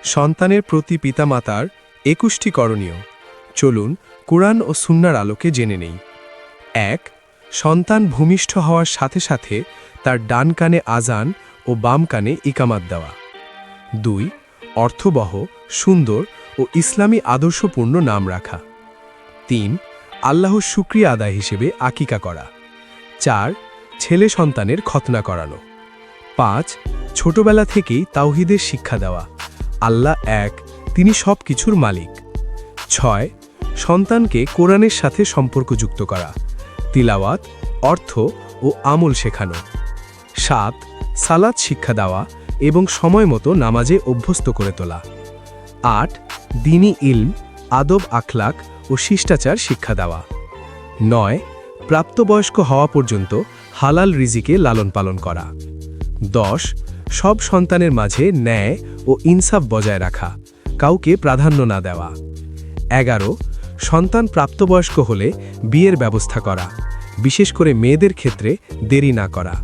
সন্তানের প্রতি পিতামাতার ২১টি করণীয়। চলুন কুরআন ও সুন্নাহর আলোকে জেনে নেই। ১। সন্তান ভূমিষ্ঠ হওয়ার সাথে সাথে তার ডান কানে আজান ও বাম কানে ইকামাত দেওয়া। ২। অর্থবহ, সুন্দর ও ইসলামী আদর্শপূর্ণ নাম রাখা। ৩। আল্লাহর শুকরিয়া আদায় হিসেবে আকিকা করা। ৪। ছেলে সন্তানের খতনা করানো। ৫। ছোটবেলা থেকেই তাওহীদের শিক্ষা দেওয়া, আল্লাহ এক, তিনি সব কিছুর মালিক। ৬। সন্তানকে কোরআনের সাথে সম্পর্কযুক্ত করা, তিলাওয়াত, অর্থ ও আমল শেখানো। ৭। সালাত শিক্ষা দেওয়া এবং সময়মতো নামাজে অভ্যস্ত করে তোলা। ৮। দ্বীনি ইলম, আদব, আখলাক ও শিষ্টাচার শিক্ষা দেওয়া। ৯। প্রাপ্তবয়স্ক হওয়া পর্যন্ত হালাল রিজিকে লালন পালন করা। ১০। সব সন্তানের মাঝে ন্যায় ও ইনসাফ বজায় রাখা, কাউকে প্রাধান্য না দেওয়া। ১১। সন্তান প্রাপ্তবয়স্ক হলে বিয়ের ব্যবস্থা করা, বিশেষ করে মেয়েদের ক্ষেত্রে দেরি না করা।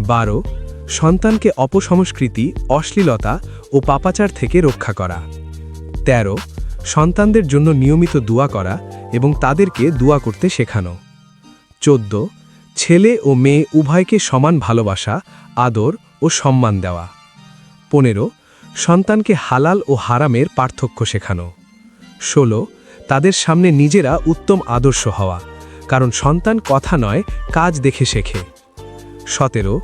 ১২। সন্তানকে অপসংস্কৃতি, অশ্লীলতা ও পাপাচার থেকে রক্ষা করা। ১৩। সন্তানদের জন্য নিয়মিত দোয়া করা এবং তাদেরকে দোয়া করতে শেখানো। ১৪। ছেলে ও মেয়ে উভয়কে সমান ভালোবাসা, আদর ও সম্মান দেওয়া। ১৫। সন্তানকে হালাল ও হারামের পার্থক্য শেখানো। ১৬। তাদের সামনে নিজেরা উত্তম আদর্শ হওয়া, কারণ সন্তান কথা নয়, কাজ দেখে শেখে। ১৭।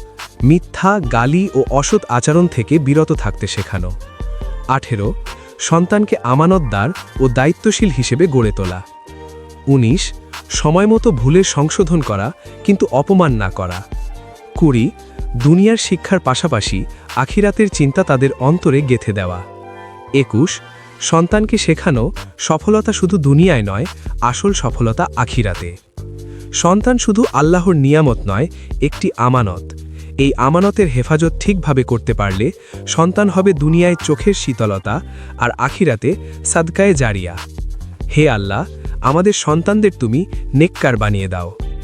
মিথ্যা, গালি ও অসৎ আচরণ থেকে বিরত থাকতে শেখানো। ১৮। সন্তানকে আমানতদার ও দায়িত্বশীল হিসেবে গড়ে তোলা। ১৯। সময়মতো ভুলের সংশোধন করা, কিন্তু অপমান না করা। ২০। দুনিয়ার শিক্ষার পাশাপাশি আখিরাতের চিন্তা তাদের অন্তরে গেঁথে দেওয়া। ২১। সন্তানকে শেখানো, সফলতা শুধু দুনিয়ায় নয়, আসল সফলতা আখিরাতে। সন্তান শুধু আল্লাহর নিয়ামত নয়, একটি আমানত। এই আমানতের হেফাজত ঠিকভাবে করতে পারলে সন্তান হবে দুনিয়ায় চোখের শীতলতা, আর আখিরাতে সাদকায়ে জারিয়া। হে আল্লাহ, আমাদের সন্তানদের তুমি নেককার বানিয়ে দাও।